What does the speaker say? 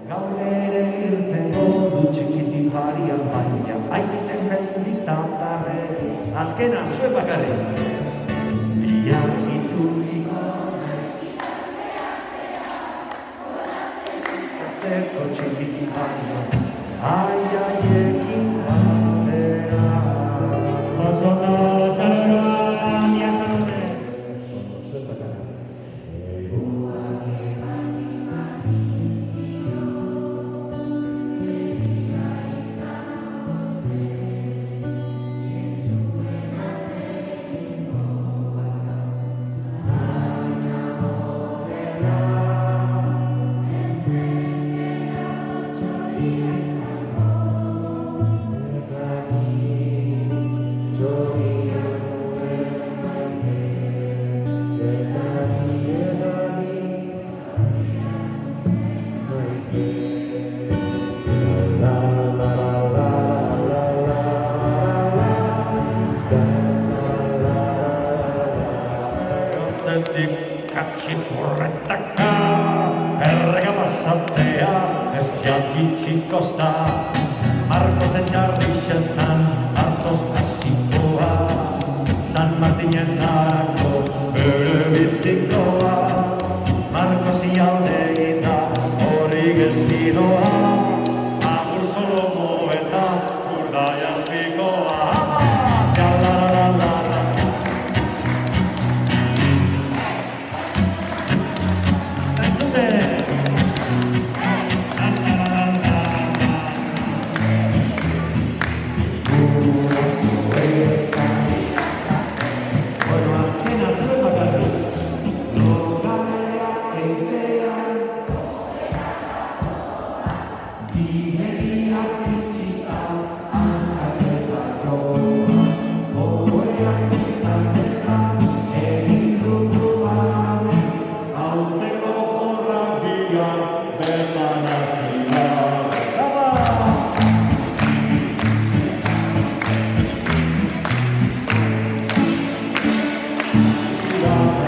gaur ere irtengo du txikitin barian baina, aiten benditatarrez, azkena, zuen bakarrik. Biar itzuliko azteko txikitin barian, aiaiekin batera. Josota txalora, mia txalote. Zuen bakarrik. Katxipurretaka, errega basatea, ez jatitxiko da. Marcos etxarrixa zan, hartoz hasikoa, San Martinen dago, bere bizikoa. Marcos ialde da, hori gezidoa, agur solomo eta urdai azpikoa. Wow.